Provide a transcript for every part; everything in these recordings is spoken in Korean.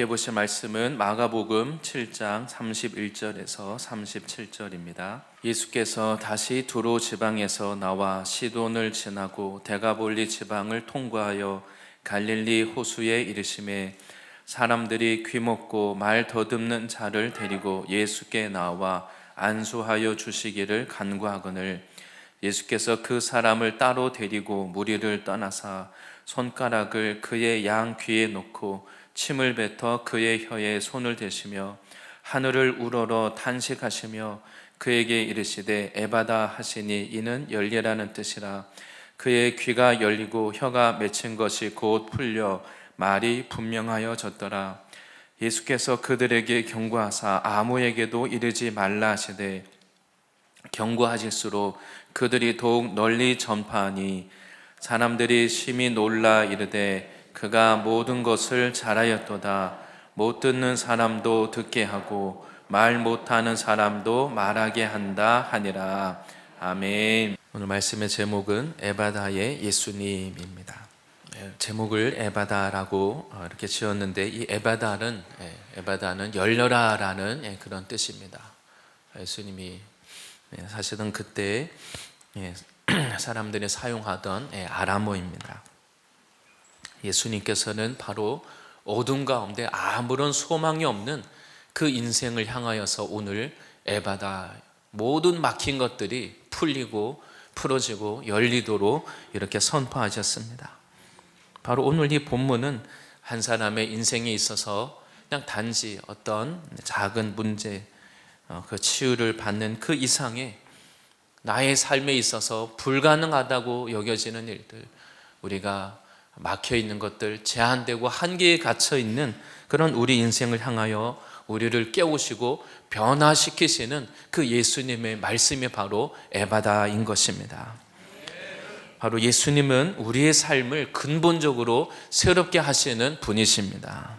함께 보실 말씀은 마가복음 7장 31절에서 37절입니다. 예수께서 다시 두로 지방에서 나와 시돈을 지나고 데가볼리 지방을 통과하여 갈릴리 호수에 이르심에 사람들이 귀먹고 말 더듬는 자를 데리고 예수께 나와 안수하여 주시기를 간구하거늘 예수께서 그 사람을 따로 데리고 무리를 떠나사 손가락을 그의 양 귀에 놓고 침을 뱉어 그의 혀에 손을 대시며 하늘을 우러러 탄식하시며 그에게 이르시되 에바다 하시니 이는 열리라는 뜻이라. 그의 귀가 열리고 혀가 맺힌 것이 곧 풀려 말이 분명하여졌더라. 예수께서 그들에게 경고하사 아무에게도 이르지 말라 하시되 경고하실수록 그들이 더욱 널리 전파하니 사람들이 심히 놀라 이르되 그가 모든 것을 잘하였도다. 못 듣는 사람도 듣게 하고 말 못하는 사람도 말하게 한다 하니라. 아멘. 오늘 말씀의 제목은 에바다의 예수님입니다. 제목을 에바다라고 이렇게 지었는데 이 에바다는 열려라라는 그런 뜻입니다. 예수님이 사실은 그때 사람들이 사용하던 아람어입니다. 예수님께서는 바로 어둠 가운데 아무런 소망이 없는 그 인생을 향하여서 오늘 에바다, 모든 막힌 것들이 풀리고 풀어지고 열리도록 이렇게 선포하셨습니다. 바로 오늘 이 본문은 한 사람의 인생에 있어서 그냥 단지 어떤 작은 문제, 그 치유를 받는 그 이상의 나의 삶에 있어서 불가능하다고 여겨지는 일들, 우리가 막혀있는 것들, 제한되고 한계에 갇혀있는 그런 우리 인생을 향하여 우리를 깨우시고 변화시키시는 그 예수님의 말씀이 바로 에바다인 것입니다. 바로 예수님은 우리의 삶을 근본적으로 새롭게 하시는 분이십니다.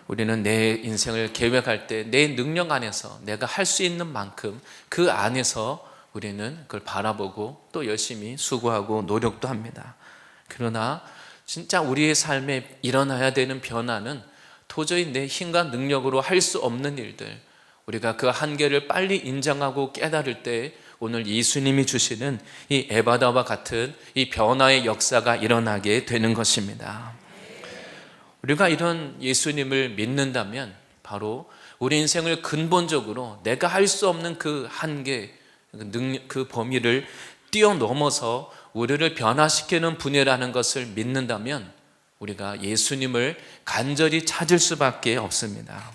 우리는 내 인생을 계획할 때 내 능력 안에서 내가 할 수 있는 만큼 그 안에서 우리는 그걸 바라보고 또 열심히 수고하고 노력도 합니다. 그러나 진짜 우리의 삶에 일어나야 되는 변화는 도저히 내 힘과 능력으로 할 수 없는 일들, 우리가 그 한계를 빨리 인정하고 깨달을 때 오늘 예수님이 주시는 이 에바다와 같은 이 변화의 역사가 일어나게 되는 것입니다. 우리가 이런 예수님을 믿는다면 바로 우리 인생을 근본적으로 내가 할 수 없는 그 한계, 그 범위를 뛰어넘어서 우리를 변화시키는 분이라는 것을 믿는다면 우리가 예수님을 간절히 찾을 수밖에 없습니다.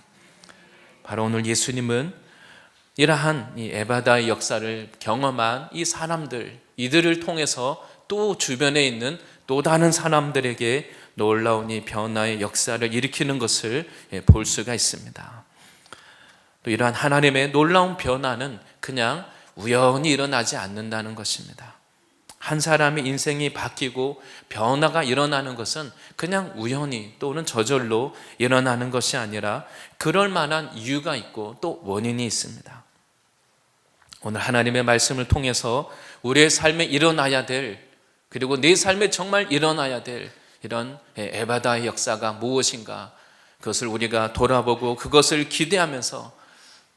바로 오늘 예수님은 이러한 이 에바다의 역사를 경험한 이 사람들, 이들을 통해서 또 주변에 있는 또 다른 사람들에게 놀라운 이 변화의 역사를 일으키는 것을 볼 수가 있습니다. 또 이러한 하나님의 놀라운 변화는 그냥 우연히 일어나지 않는다는 것입니다. 한 사람의 인생이 바뀌고 변화가 일어나는 것은 그냥 우연히 또는 저절로 일어나는 것이 아니라 그럴 만한 이유가 있고 또 원인이 있습니다. 오늘 하나님의 말씀을 통해서 우리의 삶에 일어나야 될, 그리고 내 삶에 정말 일어나야 될 이런 에바다의 역사가 무엇인가, 그것을 우리가 돌아보고 그것을 기대하면서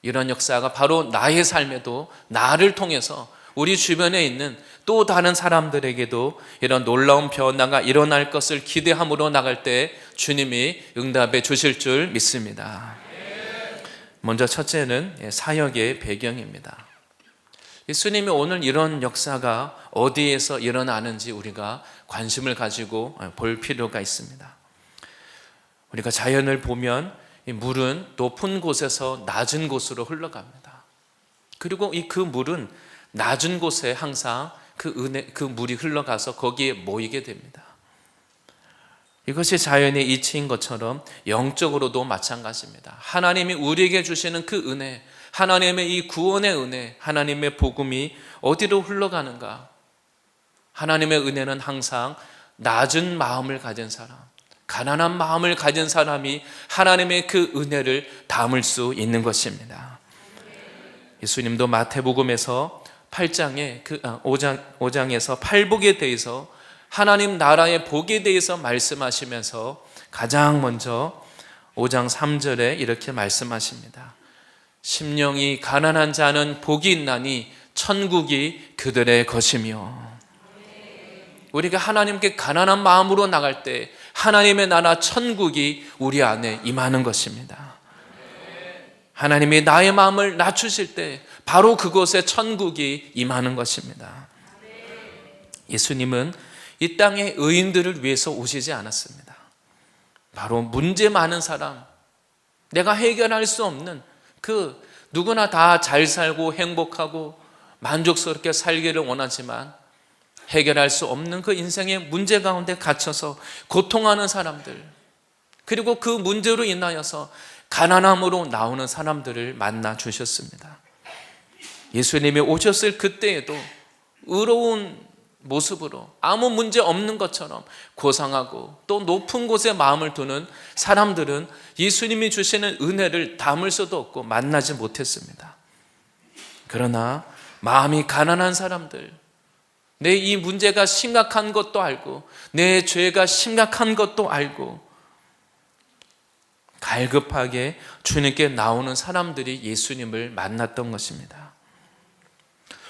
이런 역사가 바로 나의 삶에도 나를 통해서 우리 주변에 있는 또 다른 사람들에게도 이런 놀라운 변화가 일어날 것을 기대함으로 나갈 때 주님이 응답해 주실 줄 믿습니다. 먼저 첫째는 사역의 배경입니다. 예수님이 오늘 이런 역사가 어디에서 일어나는지 우리가 관심을 가지고 볼 필요가 있습니다. 우리가 자연을 보면 이 물은 높은 곳에서 낮은 곳으로 흘러갑니다. 그리고 그 물은 낮은 곳에 항상 그 물이 흘러가서 거기에 모이게 됩니다. 이것이 자연의 이치인 것처럼 영적으로도 마찬가지입니다. 하나님이 우리에게 주시는 그 은혜, 하나님의 이 구원의 은혜, 하나님의 복음이 어디로 흘러가는가? 하나님의 은혜는 항상 낮은 마음을 가진 사람, 가난한 마음을 가진 사람이 하나님의 그 은혜를 담을 수 있는 것입니다. 예수님도 마태복음에서 5장에서 팔복에 대해서 하나님 나라의 복에 대해서 말씀하시면서 가장 먼저 5장 3절에 이렇게 말씀하십니다. 심령이 가난한 자는 복이 있나니 천국이 그들의 것이며. 우리가 하나님께 가난한 마음으로 나갈 때 하나님의 나라 천국이 우리 안에 임하는 것입니다. 하나님이 나의 마음을 낮추실 때 바로 그곳에 천국이 임하는 것입니다. 예수님은 이 땅의 의인들을 위해서 오시지 않았습니다. 바로 문제 많은 사람, 내가 해결할 수 없는 그 누구나 다 잘 살고 행복하고 만족스럽게 살기를 원하지만 해결할 수 없는 그 인생의 문제 가운데 갇혀서 고통하는 사람들, 그리고 그 문제로 인하여서 가난함으로 나오는 사람들을 만나 주셨습니다. 예수님이 오셨을 그때에도 의로운 모습으로 아무 문제 없는 것처럼 고상하고 또 높은 곳에 마음을 두는 사람들은 예수님이 주시는 은혜를 담을 수도 없고 만나지 못했습니다. 그러나 마음이 가난한 사람들, 내 이 문제가 심각한 것도 알고 내 죄가 심각한 것도 알고 갈급하게 주님께 나오는 사람들이 예수님을 만났던 것입니다.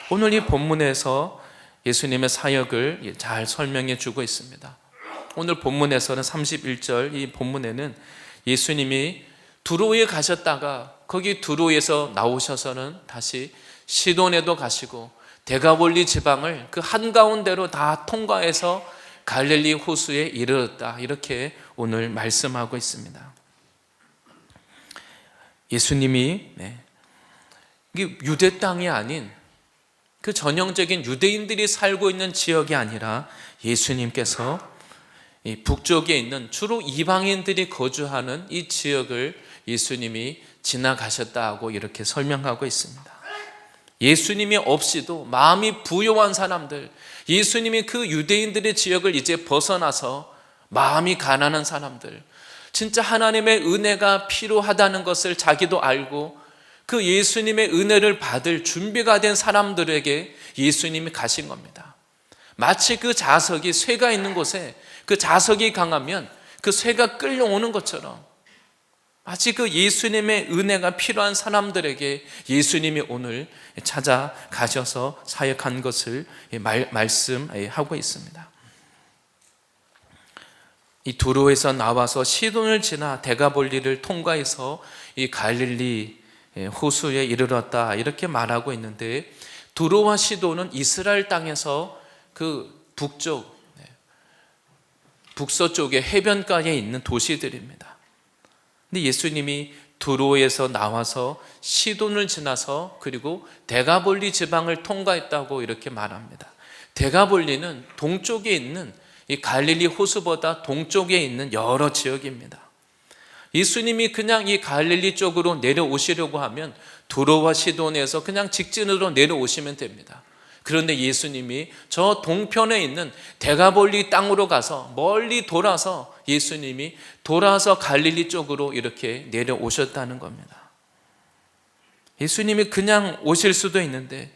오늘 이 본문에서 예수님의 사역을 잘 설명해 주고 있습니다. 오늘 본문에서는 31절 이 본문에는 예수님이 두로에 가셨다가 거기 두로에서 나오셔서는 다시 시돈에도 가시고 데가볼리 지방을 그 한가운데로 다 통과해서 갈릴리 호수에 이르렀다, 이렇게 오늘 말씀하고 있습니다. 예수님이 이게 유대 땅이 아닌 그 전형적인 유대인들이 살고 있는 지역이 아니라 예수님께서 이 북쪽에 있는 주로 이방인들이 거주하는 이 지역을 예수님이 지나가셨다고 이렇게 설명하고 있습니다. 예수님이 없이도 마음이 부요한 사람들, 예수님이 그 유대인들의 지역을 이제 벗어나서 마음이 가난한 사람들, 진짜 하나님의 은혜가 필요하다는 것을 자기도 알고 그 예수님의 은혜를 받을 준비가 된 사람들에게 예수님이 가신 겁니다. 마치 그 자석이 쇠가 있는 곳에 그 자석이 강하면 그 쇠가 끌려오는 것처럼 마치 그 예수님의 은혜가 필요한 사람들에게 예수님이 오늘 찾아가셔서 사역한 것을 말씀하고 있습니다. 이 두로에서 나와서 시돈을 지나 데가볼리를 통과해서 이 갈릴리 호수에 이르렀다, 이렇게 말하고 있는데, 두로와 시돈은 이스라엘 땅에서 그 북서쪽의 해변가에 있는 도시들입니다. 근데 예수님이 두로에서 나와서 시돈을 지나서 그리고 데가볼리 지방을 통과했다고 이렇게 말합니다. 데가볼리는 동쪽에 있는 이 갈릴리 호수보다 동쪽에 있는 여러 지역입니다. 예수님이 그냥 이 갈릴리 쪽으로 내려오시려고 하면 두로와 시돈에서 그냥 직진으로 내려오시면 됩니다. 그런데 예수님이 저 동편에 있는 데가볼리 땅으로 가서 멀리 돌아서 예수님이 돌아서 갈릴리 쪽으로 이렇게 내려오셨다는 겁니다. 예수님이 그냥 오실 수도 있는데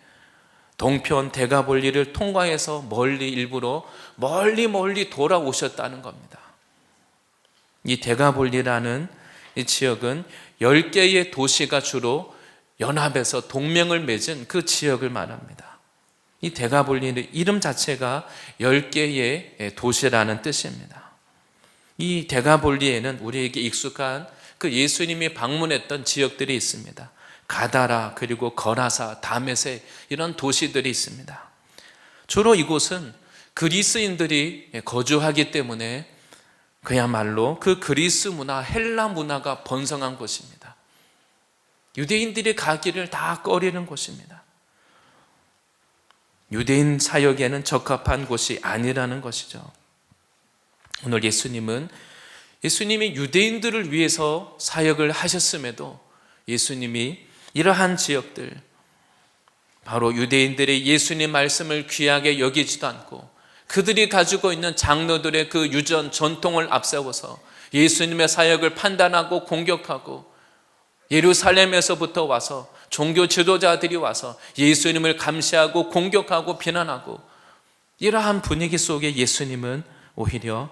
동편 데가볼리를 통과해서 멀리 일부러 멀리 돌아오셨다는 겁니다. 이 데가볼리라는 이 지역은 10개의 도시가 주로 연합해서 동맹을 맺은 그 지역을 말합니다. 이 데가볼리의 이름 자체가 10개의 도시라는 뜻입니다. 이 데가볼리에는 우리에게 익숙한 그 예수님이 방문했던 지역들이 있습니다. 가다라, 그리고 거라사, 다메섹, 이런 도시들이 있습니다. 주로 이곳은 그리스인들이 거주하기 때문에 그야말로 그 그리스 문화, 헬라 문화가 번성한 곳입니다. 유대인들이 가기를 다 꺼리는 곳입니다. 유대인 사역에는 적합한 곳이 아니라는 것이죠. 오늘 예수님이 유대인들을 위해서 사역을 하셨음에도 예수님이 이러한 지역들, 바로 유대인들이 예수님 말씀을 귀하게 여기지도 않고 그들이 가지고 있는 장로들의 그 유전 전통을 앞세워서 예수님의 사역을 판단하고 공격하고, 예루살렘에서부터 와서 종교 지도자들이 와서 예수님을 감시하고 공격하고 비난하고, 이러한 분위기 속에 예수님은 오히려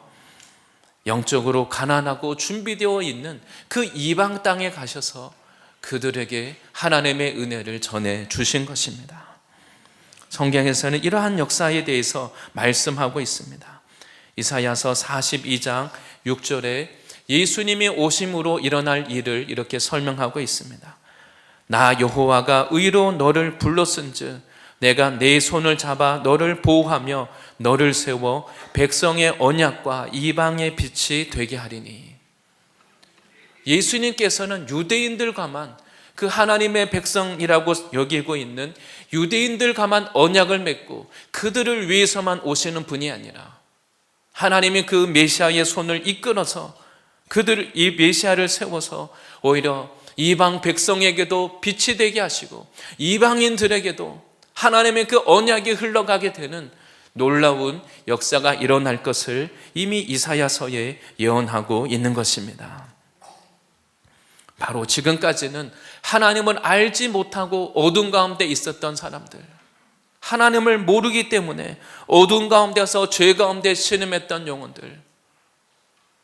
영적으로 가난하고 준비되어 있는 그 이방 땅에 가셔서 그들에게 하나님의 은혜를 전해 주신 것입니다. 성경에서는 이러한 역사에 대해서 말씀하고 있습니다. 이사야서 42장 6절에 예수님이 오심으로 일어날 일을 이렇게 설명하고 있습니다. 나 여호와가 의로 너를 불렀은즉 내가 내 손을 잡아 너를 보호하며 너를 세워 백성의 언약과 이방의 빛이 되게 하리니. 예수님께서는 유대인들과만, 그 하나님의 백성이라고 여기고 있는 유대인들과만 언약을 맺고 그들을 위해서만 오시는 분이 아니라 하나님이 그 메시아의 손을 이끌어서 이 메시아를 세워서 오히려 이방 백성에게도 빛이 되게 하시고 이방인들에게도 하나님의 그 언약이 흘러가게 되는 놀라운 역사가 일어날 것을 이미 이사야서에 예언하고 있는 것입니다. 바로 지금까지는 하나님을 알지 못하고 어둠 가운데 있었던 사람들, 하나님을 모르기 때문에 어둠 가운데서 죄 가운데 신음했던 영혼들,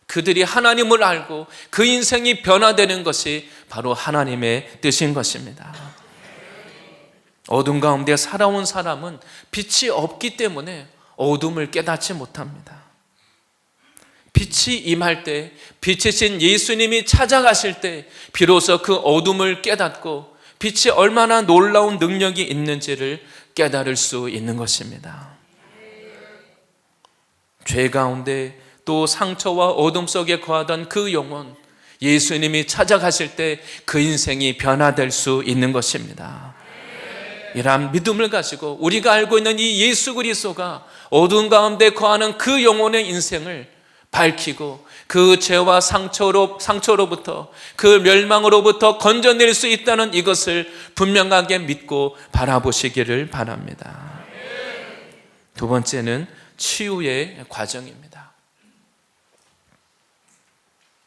그들이 하나님을 알고 그 인생이 변화되는 것이 바로 하나님의 뜻인 것입니다. 어둠 가운데 살아온 사람은 빛이 없기 때문에 어둠을 깨닫지 못합니다. 빛이 임할 때, 빛이신 예수님이 찾아가실 때 비로소 그 어둠을 깨닫고 빛이 얼마나 놀라운 능력이 있는지를 깨달을 수 있는 것입니다. 죄 가운데 또 상처와 어둠 속에 거하던 그 영혼, 예수님이 찾아가실 때 그 인생이 변화될 수 있는 것입니다. 이러한 믿음을 가지고 우리가 알고 있는 이 예수 그리스도가 어둠 가운데 거하는 그 영혼의 인생을 밝히고 그 죄와 상처로부터, 그 멸망으로부터 건져낼 수 있다는 이것을 분명하게 믿고 바라보시기를 바랍니다. 두 번째는 치유의 과정입니다.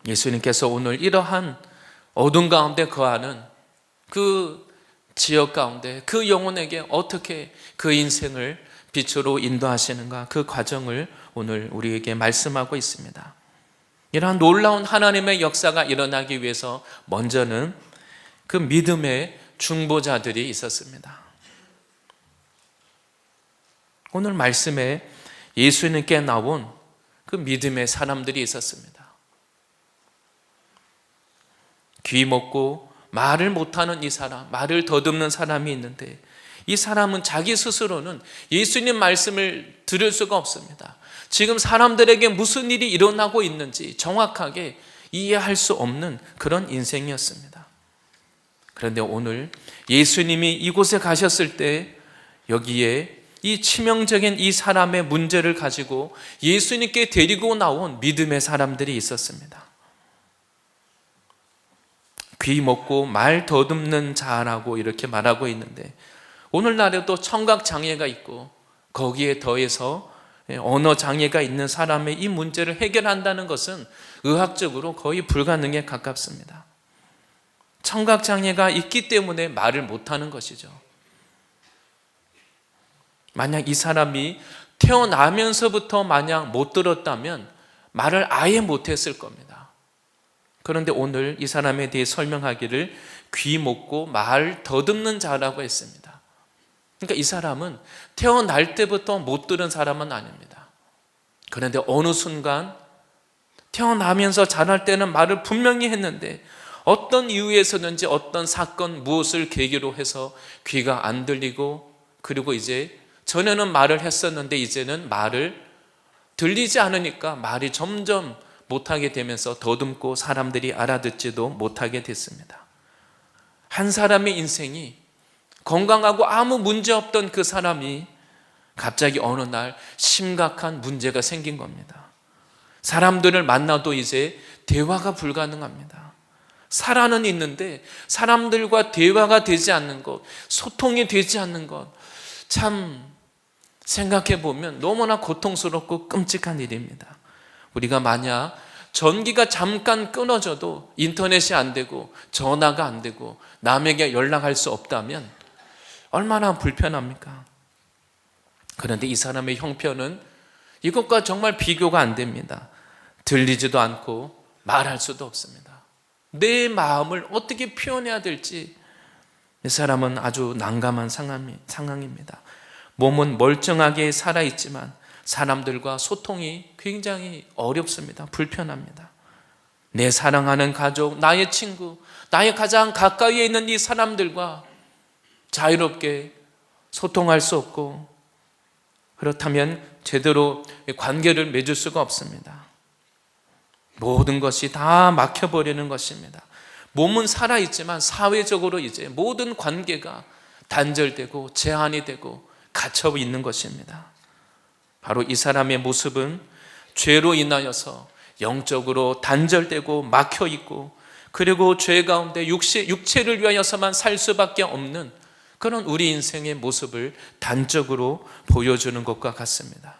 예수님께서 오늘 이러한 어둠 가운데 거하는 그 지역 가운데 그 영혼에게 어떻게 그 인생을 빛으로 인도하시는가, 그 과정을 오늘 우리에게 말씀하고 있습니다. 이러한 놀라운 하나님의 역사가 일어나기 위해서 먼저는 그 믿음의 중보자들이 있었습니다. 오늘 말씀에 예수님께 나온 그 믿음의 사람들이 있었습니다. 귀 먹고 말을 못하는 이 사람, 말을 더듬는 사람이 있는데 이 사람은 자기 스스로는 예수님 말씀을 들을 수가 없습니다. 지금 사람들에게 무슨 일이 일어나고 있는지 정확하게 이해할 수 없는 그런 인생이었습니다. 그런데 오늘 예수님이 이곳에 가셨을 때 여기에 이 치명적인 이 사람의 문제를 가지고 예수님께 데리고 나온 믿음의 사람들이 있었습니다. 귀 먹고 말 더듬는 자라고 이렇게 말하고 있는데 오늘날에도 청각 장애가 있고 거기에 더해서 언어 장애가 있는 사람의 이 문제를 해결한다는 것은 의학적으로 거의 불가능에 가깝습니다. 청각 장애가 있기 때문에 말을 못하는 것이죠. 만약 이 사람이 태어나면서부터 만약 못 들었다면 말을 아예 못했을 겁니다. 그런데 오늘 이 사람에 대해 설명하기를 귀 먹고 말 더듬는 자라고 했습니다. 그러니까 이 사람은 태어날 때부터 못 들은 사람은 아닙니다. 그런데 어느 순간 태어나면서 자랄 때는 말을 분명히 했는데 어떤 이유에서든지 어떤 사건 무엇을 계기로 해서 귀가 안 들리고 그리고 이제 전에는 말을 했었는데 이제는 말을 들리지 않으니까 말이 점점 못하게 되면서 더듬고 사람들이 알아듣지도 못하게 됐습니다. 한 사람의 인생이 건강하고 아무 문제 없던 그 사람이 갑자기 어느 날 심각한 문제가 생긴 겁니다. 사람들을 만나도 이제 대화가 불가능합니다. 살아는 있는데 사람들과 대화가 되지 않는 것, 소통이 되지 않는 것, 참 생각해 보면 너무나 고통스럽고 끔찍한 일입니다. 우리가 만약 전기가 잠깐 끊어져도 인터넷이 안 되고 전화가 안 되고 남에게 연락할 수 없다면 얼마나 불편합니까? 그런데 이 사람의 형편은 이것과 정말 비교가 안 됩니다. 들리지도 않고 말할 수도 없습니다. 내 마음을 어떻게 표현해야 될지 이 사람은 아주 난감한 상황입니다. 몸은 멀쩡하게 살아있지만 사람들과 소통이 굉장히 어렵습니다. 불편합니다. 내 사랑하는 가족, 나의 친구, 나의 가장 가까이에 있는 이 사람들과 자유롭게 소통할 수 없고, 그렇다면 제대로 관계를 맺을 수가 없습니다. 모든 것이 다 막혀버리는 것입니다. 몸은 살아있지만 사회적으로 이제 모든 관계가 단절되고 제한이 되고 갇혀 있는 것입니다. 바로 이 사람의 모습은 죄로 인하여서 영적으로 단절되고 막혀 있고, 그리고 죄 가운데 육체를 위하여서만 살 수밖에 없는 그런 우리 인생의 모습을 단적으로 보여주는 것과 같습니다.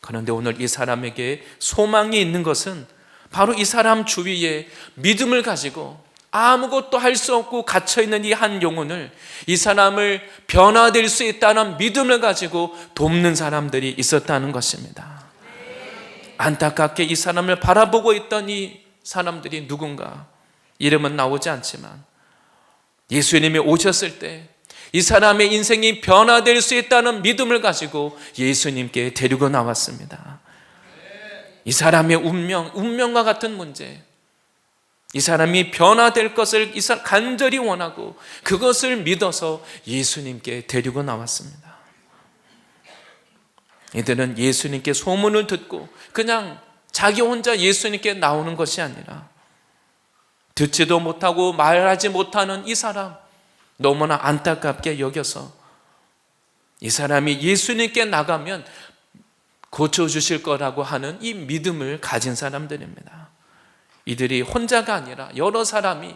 그런데 오늘 이 사람에게 소망이 있는 것은 바로 이 사람 주위에 믿음을 가지고 아무것도 할 수 없고 갇혀있는 이 한 영혼을, 이 사람을 변화될 수 있다는 믿음을 가지고 돕는 사람들이 있었다는 것입니다. 안타깝게 이 사람을 바라보고 있던 이 사람들이 누군가, 이름은 나오지 않지만 예수님이 오셨을 때 이 사람의 인생이 변화될 수 있다는 믿음을 가지고 예수님께 데리고 나왔습니다. 이 사람의 운명과 같은 문제, 이 사람이 변화될 것을 간절히 원하고 그것을 믿어서 예수님께 데리고 나왔습니다. 이들은 예수님께 소문을 듣고 그냥 자기 혼자 예수님께 나오는 것이 아니라, 듣지도 못하고 말하지 못하는 이 사람 너무나 안타깝게 여겨서 이 사람이 예수님께 나가면 고쳐주실 거라고 하는 이 믿음을 가진 사람들입니다. 이들이 혼자가 아니라, 여러 사람이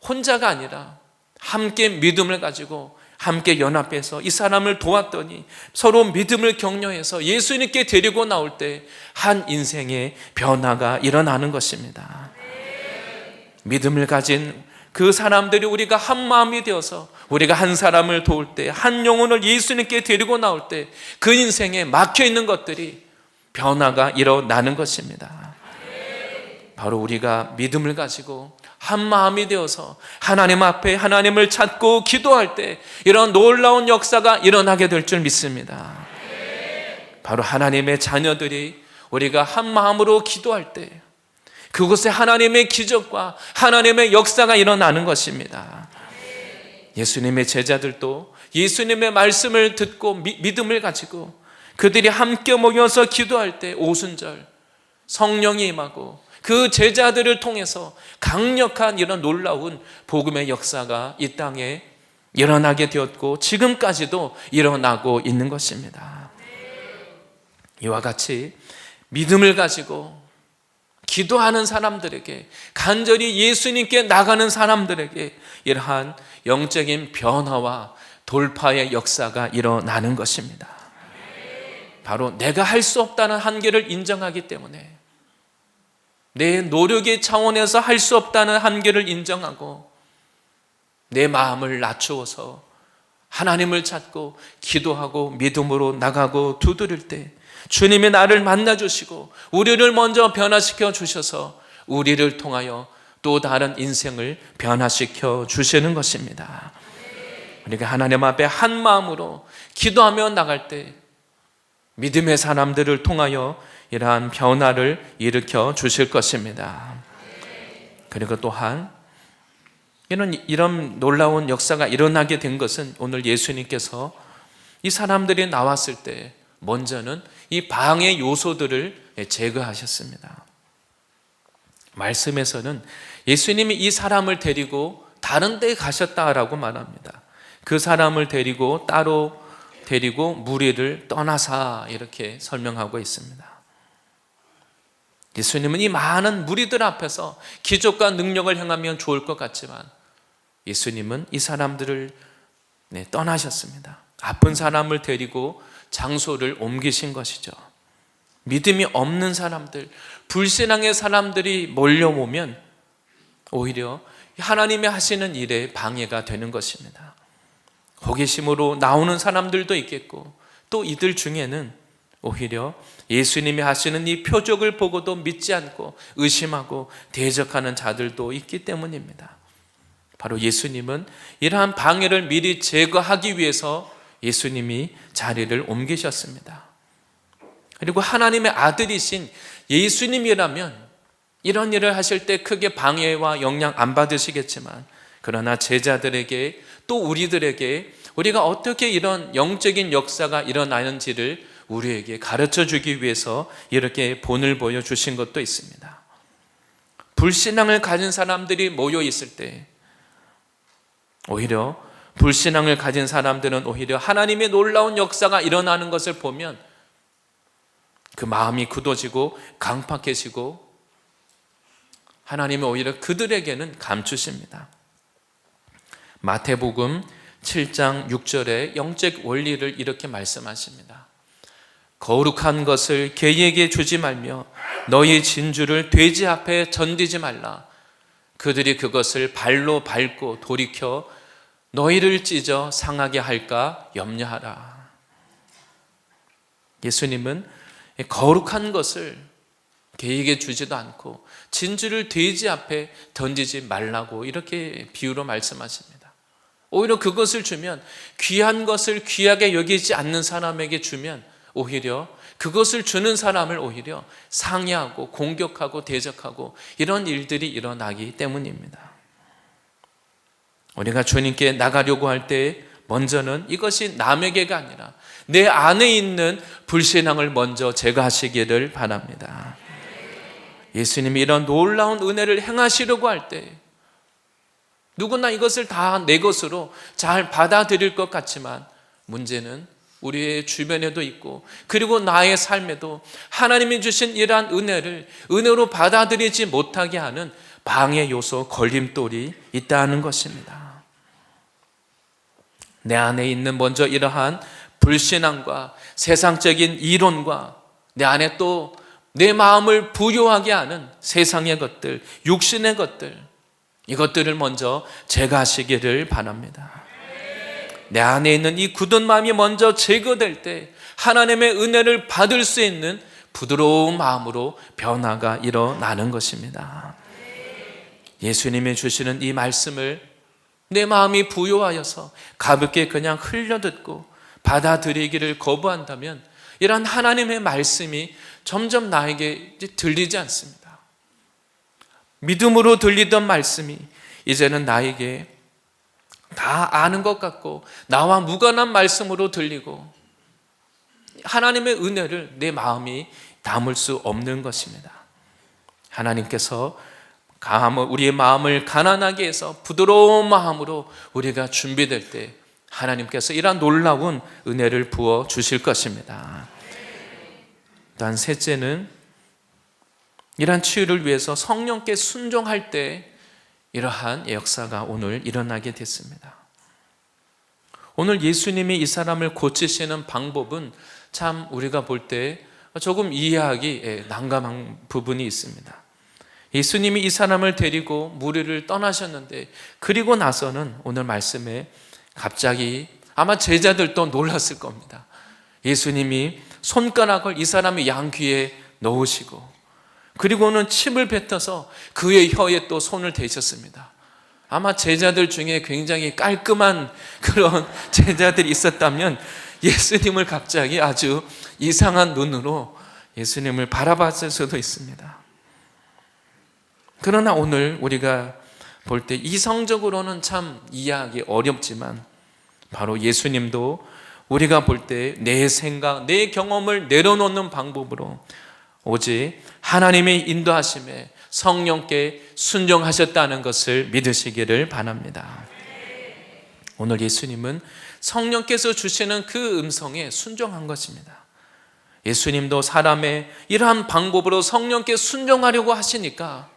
혼자가 아니라 함께 믿음을 가지고 함께 연합해서 이 사람을 도왔더니 서로 믿음을 격려해서 예수님께 데리고 나올 때 한 인생의 변화가 일어나는 것입니다. 믿음을 가진 그 사람들이 우리가 한 마음이 되어서 우리가 한 사람을 도울 때, 한 영혼을 예수님께 데리고 나올 때 그 인생에 막혀있는 것들이 변화가 일어나는 것입니다. 바로 우리가 믿음을 가지고 한 마음이 되어서 하나님 앞에 하나님을 찾고 기도할 때 이런 놀라운 역사가 일어나게 될 줄 믿습니다. 바로 하나님의 자녀들이 우리가 한 마음으로 기도할 때 그곳에 하나님의 기적과 하나님의 역사가 일어나는 것입니다. 예수님의 제자들도 예수님의 말씀을 듣고 믿음을 가지고 그들이 함께 모여서 기도할 때 오순절 성령이 임하고 그 제자들을 통해서 강력한 이런 놀라운 복음의 역사가 이 땅에 일어나게 되었고 지금까지도 일어나고 있는 것입니다. 이와 같이 믿음을 가지고 기도하는 사람들에게, 간절히 예수님께 나가는 사람들에게 이러한 영적인 변화와 돌파의 역사가 일어나는 것입니다. 바로 내가 할 수 없다는 한계를 인정하기 때문에, 내 노력의 차원에서 할 수 없다는 한계를 인정하고 내 마음을 낮추어서 하나님을 찾고 기도하고 믿음으로 나가고 두드릴 때 주님이 나를 만나주시고 우리를 먼저 변화시켜 주셔서 우리를 통하여 또 다른 인생을 변화시켜 주시는 것입니다. 우리가 하나님 앞에 한 마음으로 기도하며 나갈 때 믿음의 사람들을 통하여 이러한 변화를 일으켜 주실 것입니다. 그리고 또한 이런 놀라운 역사가 일어나게 된 것은 오늘 예수님께서 이 사람들이 나왔을 때 먼저는 이 방해 요소들을 제거하셨습니다. 말씀에서는 예수님이 이 사람을 데리고 다른 데에 가셨다라고 말합니다. 그 사람을 따로 데리고 무리를 떠나사 이렇게 설명하고 있습니다. 예수님은 이 많은 무리들 앞에서 기적과 능력을 행하면 좋을 것 같지만 예수님은 이 사람들을 떠나셨습니다. 아픈 사람을 데리고 장소를 옮기신 것이죠. 믿음이 없는 사람들, 불신앙의 사람들이 몰려오면 오히려 하나님이 하시는 일에 방해가 되는 것입니다. 호기심으로 나오는 사람들도 있겠고 또 이들 중에는 오히려 예수님이 하시는 이 표적을 보고도 믿지 않고 의심하고 대적하는 자들도 있기 때문입니다. 바로 예수님은 이러한 방해를 미리 제거하기 위해서 예수님이 자리를 옮기셨습니다. 그리고 하나님의 아들이신 예수님이라면 이런 일을 하실 때 크게 방해와 영향 안 받으시겠지만, 그러나 제자들에게 또 우리들에게 우리가 어떻게 이런 영적인 역사가 일어나는지를 우리에게 가르쳐 주기 위해서 이렇게 본을 보여주신 것도 있습니다. 불신앙을 가진 사람들이 모여 있을 때 오히려 불신앙을 가진 사람들은 오히려 하나님의 놀라운 역사가 일어나는 것을 보면 그 마음이 굳어지고 강팍해지고 하나님은 오히려 그들에게는 감추십니다. 마태복음 7장 6절에 영적 원리를 이렇게 말씀하십니다. 거룩한 것을 개에게 주지 말며 너희 진주를 돼지 앞에 던지지 말라. 그들이 그것을 발로 밟고 돌이켜 너희를 찢어 상하게 할까 염려하라. 예수님은 거룩한 것을 개에게 주지도 않고 진주를 돼지 앞에 던지지 말라고 이렇게 비유로 말씀하십니다. 오히려 그것을 주면, 귀한 것을 귀하게 여기지 않는 사람에게 주면 오히려 그것을 주는 사람을 오히려 상해하고 공격하고 대적하고 이런 일들이 일어나기 때문입니다. 우리가 주님께 나가려고 할 때 먼저는 이것이 남에게가 아니라 내 안에 있는 불신앙을 먼저 제거하시기를 바랍니다. 예수님이 이런 놀라운 은혜를 행하시려고 할 때 누구나 이것을 다 내 것으로 잘 받아들일 것 같지만, 문제는 우리의 주변에도 있고 그리고 나의 삶에도 하나님이 주신 이러한 은혜를 은혜로 받아들이지 못하게 하는 방해 요소, 걸림돌이 있다는 것입니다. 내 안에 있는 먼저 이러한 불신앙과 세상적인 이론과 내 안에 또 내 마음을 부요하게 하는 세상의 것들, 육신의 것들, 이것들을 먼저 제거하시기를 바랍니다. 내 안에 있는 이 굳은 마음이 먼저 제거될 때 하나님의 은혜를 받을 수 있는 부드러운 마음으로 변화가 일어나는 것입니다. 예수님이 주시는 이 말씀을 내 마음이 부요하여서 가볍게 그냥 흘려듣고 받아들이기를 거부한다면 이런 하나님의 말씀이 점점 나에게 이제 들리지 않습니다. 믿음으로 들리던 말씀이 이제는 나에게 다 아는 것 같고 나와 무관한 말씀으로 들리고 하나님의 은혜를 내 마음이 담을 수 없는 것입니다. 하나님께서 우리의 마음을 가난하게 해서 부드러운 마음으로 우리가 준비될 때 하나님께서 이러한 놀라운 은혜를 부어 주실 것입니다. 또한 셋째는 이러한 치유를 위해서 성령께 순종할 때 이러한 역사가 오늘 일어나게 됐습니다. 오늘 예수님이 이 사람을 고치시는 방법은 참 우리가 볼 때 조금 이해하기 난감한 부분이 있습니다. 예수님이 이 사람을 데리고 무리를 떠나셨는데, 그리고 나서는 오늘 말씀에 갑자기 아마 제자들도 놀랐을 겁니다. 예수님이 손가락을 이 사람의 양귀에 넣으시고 그리고는 침을 뱉어서 그의 혀에 또 손을 대셨습니다. 아마 제자들 중에 굉장히 깔끔한 그런 제자들이 있었다면 예수님을 갑자기 아주 이상한 눈으로 예수님을 바라봤을 수도 있습니다. 그러나 오늘 우리가 볼 때 이성적으로는 참 이해하기 어렵지만 바로 예수님도 우리가 볼 때 내 생각, 내 경험을 내려놓는 방법으로 오직 하나님의 인도하심에 성령께 순종하셨다는 것을 믿으시기를 바랍니다. 오늘 예수님은 성령께서 주시는 그 음성에 순종한 것입니다. 예수님도 사람의 이러한 방법으로 성령께 순종하려고 하시니까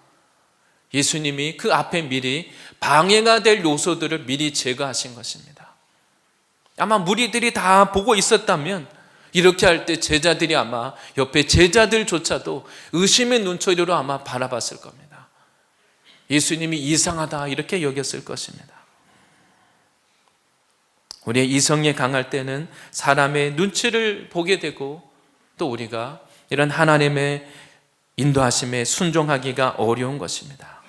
예수님이 그 앞에 미리 방해가 될 요소들을 미리 제거하신 것입니다. 아마 무리들이 다 보고 있었다면 이렇게 할 때 제자들이 아마 옆에 제자들조차도 의심의 눈초리로 아마 바라봤을 겁니다. 예수님이 이상하다 이렇게 여겼을 것입니다. 우리의 이성에 강할 때는 사람의 눈치를 보게 되고 또 우리가 이런 하나님의 인도하심에 순종하기가 어려운 것입니다.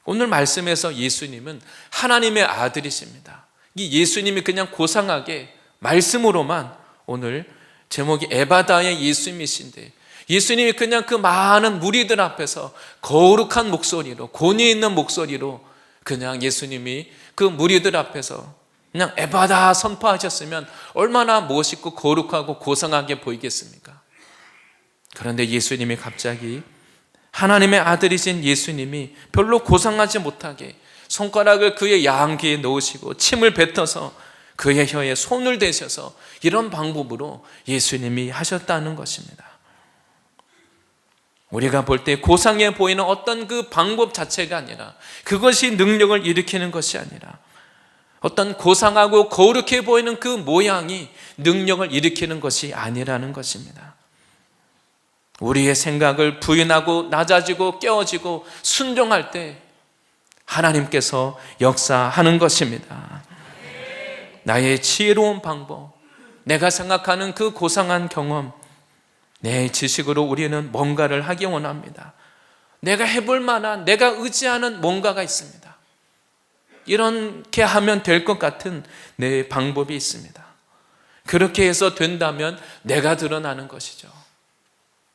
오늘 말씀에서 예수님은 하나님의 아들이십니다. 이 예수님이 그냥 고상하게 말씀으로만, 오늘 제목이 에바다의 예수님이신데, 예수님이 그냥 그 많은 무리들 앞에서 거룩한 목소리로, 권위 있는 목소리로 그냥 예수님이 그 무리들 앞에서 그냥 에바다 선포하셨으면 얼마나 멋있고 거룩하고 고상하게 보이겠습니까? 그런데 예수님이 갑자기, 하나님의 아들이신 예수님이 별로 고상하지 못하게 손가락을 그의 양귀에 넣으시고 침을 뱉어서 그의 혀에 손을 대셔서 이런 방법으로 예수님이 하셨다는 것입니다. 우리가 볼 때 고상해 보이는 어떤 그 방법 자체가 아니라, 그것이 능력을 일으키는 것이 아니라, 어떤 고상하고 거룩해 보이는 그 모양이 능력을 일으키는 것이 아니라는 것입니다. 우리의 생각을 부인하고 낮아지고 깨어지고 순종할 때 하나님께서 역사하는 것입니다. 나의 지혜로운 방법, 내가 생각하는 그 고상한 경험, 내 지식으로 우리는 뭔가를 하기 원합니다. 내가 해볼 만한, 내가 의지하는 뭔가가 있습니다. 이렇게 하면 될 것 같은 내 방법이 있습니다. 그렇게 해서 된다면 내가 드러나는 것이죠.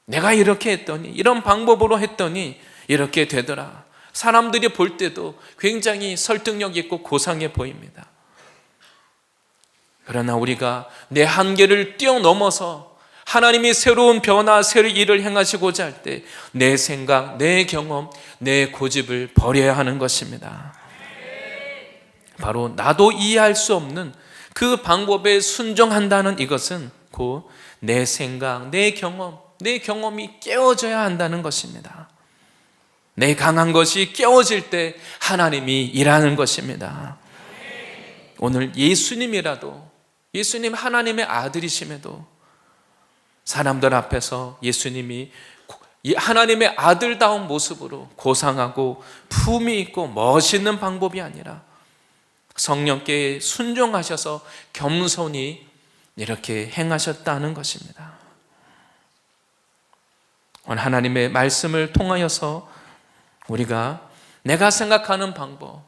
내가 이렇게 했더니, 이런 방법으로 했더니 이렇게 되더라. 사람들이 볼 때도 굉장히 설득력 있고 고상해 보입니다. 그러나 우리가 내 한계를 뛰어넘어서 하나님이 새로운 변화, 새로운 일을 행하시고자 할 때 내 생각, 내 경험, 내 고집을 버려야 하는 것입니다. 바로 나도 이해할 수 없는 그 방법에 순종한다는 이것은 곧 내 생각, 내 경험이 깨어져야 한다는 것입니다. 내 강한 것이 깨어질 때 하나님이 일하는 것입니다. 오늘 예수님이라도, 예수님 하나님의 아들이심에도 사람들 앞에서 예수님이 하나님의 아들다운 모습으로 고상하고 품위 있고 멋있는 방법이 아니라 성령께 순종하셔서 겸손히 이렇게 행하셨다는 것입니다. 오늘 하나님의 말씀을 통하여서 우리가 내가 생각하는 방법,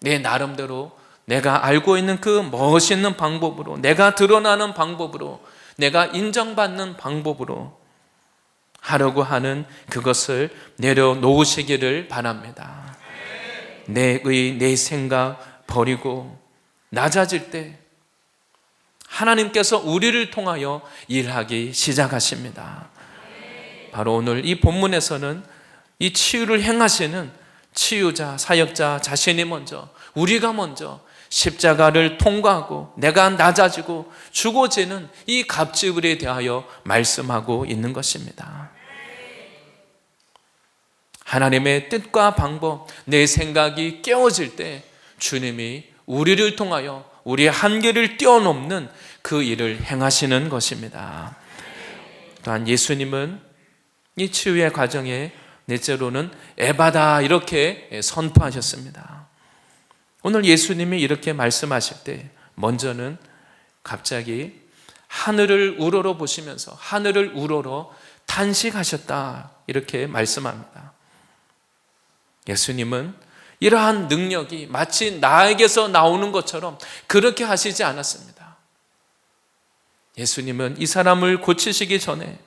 내 나름대로 내가 알고 있는 그 멋있는 방법으로, 내가 드러나는 방법으로, 내가 인정받는 방법으로 하려고 하는 그것을 내려놓으시기를 바랍니다. 내 생각 버리고 낮아질 때 하나님께서 우리를 통하여 일하기 시작하십니다. 바로 오늘 이 본문에서는 이 치유를 행하시는 치유자, 사역자 자신이 먼저, 우리가 먼저 십자가를 통과하고 내가 낮아지고 죽어지는 이 갑질에 대하여 말씀하고 있는 것입니다. 하나님의 뜻과 방법, 내 생각이 깨어질 때 주님이 우리를 통하여 우리의 한계를 뛰어넘는 그 일을 행하시는 것입니다. 또한 예수님은 이 치유의 과정에 넷째로는 에바다 이렇게 선포하셨습니다. 오늘 예수님이 이렇게 말씀하실 때 먼저는 갑자기 하늘을 우러러 보시면서 하늘을 우러러 탄식하셨다 이렇게 말씀합니다. 예수님은 이러한 능력이 마치 나에게서 나오는 것처럼 그렇게 하시지 않았습니다. 예수님은 이 사람을 고치시기 전에,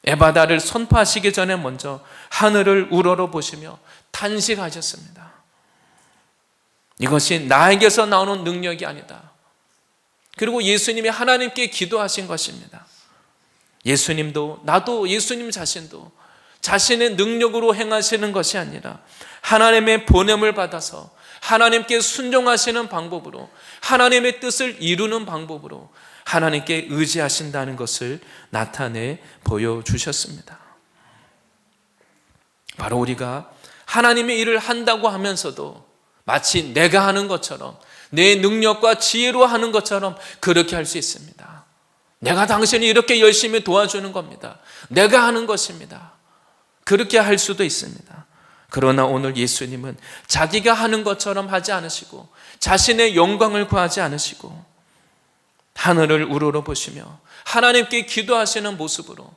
에바다를 선포하시기 전에 먼저 하늘을 우러러 보시며 탄식하셨습니다. 이것이 나에게서 나오는 능력이 아니다. 그리고 예수님이 하나님께 기도하신 것입니다. 예수님도, 나도, 예수님 자신도 자신의 능력으로 행하시는 것이 아니라 하나님의 보냄을 받아서 하나님께 순종하시는 방법으로, 하나님의 뜻을 이루는 방법으로 하나님께 의지하신다는 것을 나타내 보여주셨습니다. 바로 우리가 하나님의 일을 한다고 하면서도 마치 내가 하는 것처럼, 내 능력과 지혜로 하는 것처럼 그렇게 할 수 있습니다. 내가 당신이 이렇게 열심히 도와주는 겁니다. 내가 하는 것입니다. 그렇게 할 수도 있습니다. 그러나 오늘 예수님은 자기가 하는 것처럼 하지 않으시고 자신의 영광을 구하지 않으시고 하늘을 우러러보시며 하나님께 기도하시는 모습으로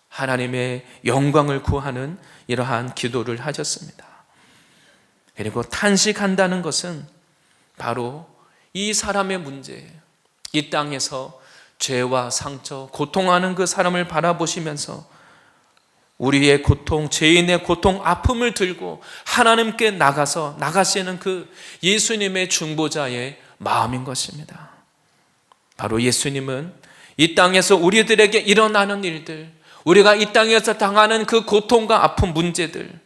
하나님의 영광을 구하는 이러한 기도를 하셨습니다. 그리고 탄식한다는 것은 바로 이 사람의 문제, 이 땅에서 죄와 상처, 고통하는 그 사람을 바라보시면서 우리의 고통, 죄인의 고통, 아픔을 들고 하나님께 나가시는 그 예수님의 중보자의 마음인 것입니다. 바로 예수님은 이 땅에서 우리들에게 일어나는 일들, 우리가 이 땅에서 당하는 그 고통과 아픈 문제들,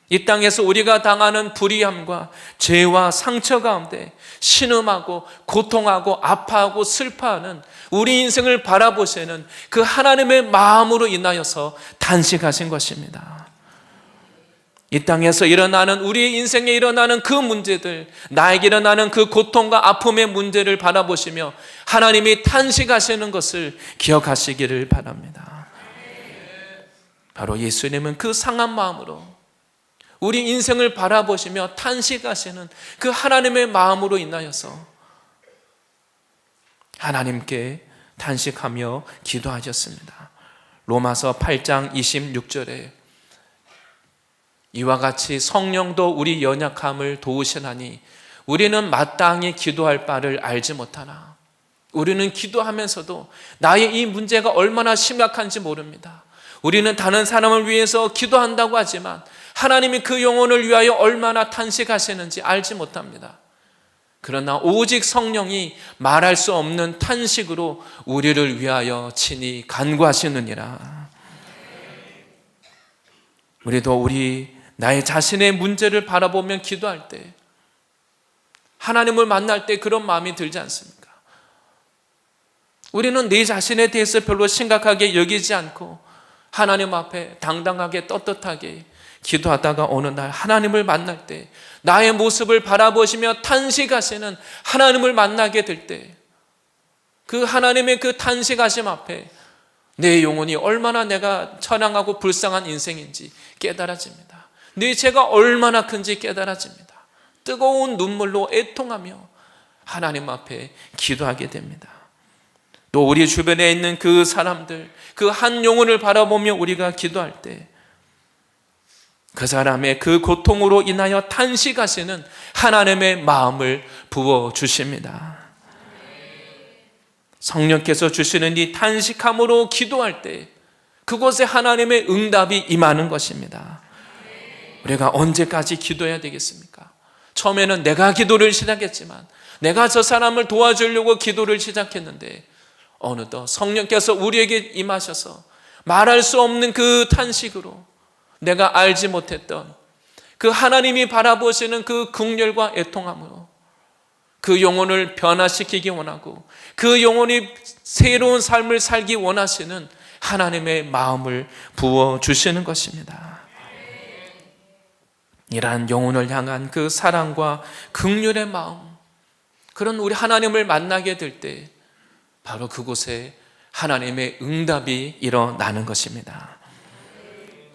이 땅에서 우리가 당하는 불의함과 죄와 상처 가운데 신음하고 고통하고 아파하고 슬퍼하는 우리 인생을 바라보시는 그 하나님의 마음으로 인하여서 탄식하신 것입니다. 이 땅에서 일어나는 우리의 인생에 일어나는 그 문제들, 나에게 일어나는 그 고통과 아픔의 문제를 바라보시며 하나님이 탄식하시는 것을 기억하시기를 바랍니다. 바로 예수님은 그 상한 마음으로 우리 인생을 바라보시며 탄식하시는 그 하나님의 마음으로 인하여서 하나님께 탄식하며 기도하셨습니다. 로마서 8장 26절에 이와 같이 성령도 우리 연약함을 도우시나니 우리는 마땅히 기도할 바를 알지 못하나, 우리는 기도하면서도 나의 이 문제가 얼마나 심각한지 모릅니다. 우리는 다른 사람을 위해서 기도한다고 하지만 하나님이 그 영혼을 위하여 얼마나 탄식하시는지 알지 못합니다. 그러나 오직 성령이 말할 수 없는 탄식으로 우리를 위하여 친히 간구하시느니라. 우리도 나의 자신의 문제를 바라보며 기도할 때, 하나님을 만날 때 그런 마음이 들지 않습니까? 우리는 내 자신에 대해서 별로 심각하게 여기지 않고 하나님 앞에 당당하게 떳떳하게 기도하다가 어느 날 하나님을 만날 때, 나의 모습을 바라보시며 탄식하시는 하나님을 만나게 될 때, 그 하나님의 그 탄식하심 앞에 내 영혼이 얼마나 내가 처량하고 불쌍한 인생인지 깨달아집니다. 내 죄가 얼마나 큰지 깨달아집니다. 뜨거운 눈물로 애통하며 하나님 앞에 기도하게 됩니다. 또 우리 주변에 있는 그 사람들, 그 한 영혼을 바라보며 우리가 기도할 때 그 사람의 그 고통으로 인하여 탄식하시는 하나님의 마음을 부어주십니다. 성령께서 주시는 이 탄식함으로 기도할 때 그곳에 하나님의 응답이 임하는 것입니다. 우리가 언제까지 기도해야 되겠습니까? 처음에는 내가 기도를 시작했지만, 내가 저 사람을 도와주려고 기도를 시작했는데 어느덧 성령께서 우리에게 임하셔서 말할 수 없는 그 탄식으로 내가 알지 못했던 그 하나님이 바라보시는 그 긍휼과 애통함으로 그 영혼을 변화시키기 원하고 그 영혼이 새로운 삶을 살기 원하시는 하나님의 마음을 부어주시는 것입니다. 이러한 영혼을 향한 그 사랑과 긍휼의 마음, 그런 우리 하나님을 만나게 될 때 바로 그곳에 하나님의 응답이 일어나는 것입니다.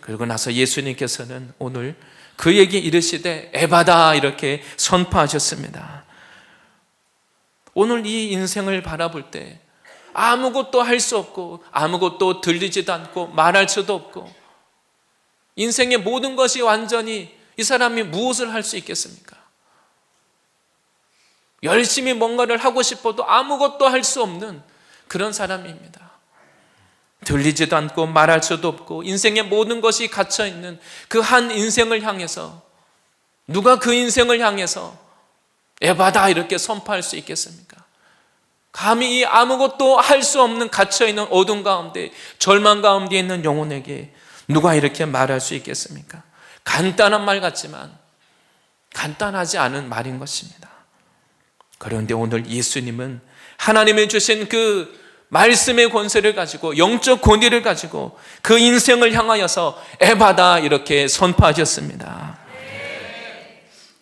그리고 나서 예수님께서는 오늘 그에게 이르시되 에바다 이렇게 선포하셨습니다. 오늘 이 인생을 바라볼 때 아무것도 할 수 없고 아무것도 들리지도 않고 말할 수도 없고 인생의 모든 것이 완전히, 이 사람이 무엇을 할 수 있겠습니까? 열심히 뭔가를 하고 싶어도 아무것도 할 수 없는 그런 사람입니다. 들리지도 않고 말할 수도 없고 인생의 모든 것이 갇혀있는 그 한 인생을 향해서 누가 그 인생을 향해서 에바다 이렇게 선포할 수 있겠습니까? 감히 이 아무것도 할 수 없는 갇혀있는 어둠 가운데, 절망 가운데 있는 영혼에게 누가 이렇게 말할 수 있겠습니까? 간단한 말 같지만 간단하지 않은 말인 것입니다. 그런데 오늘 예수님은 하나님이 주신 그 말씀의 권세를 가지고, 영적 권위를 가지고 그 인생을 향하여서 에바다 이렇게 선포하셨습니다.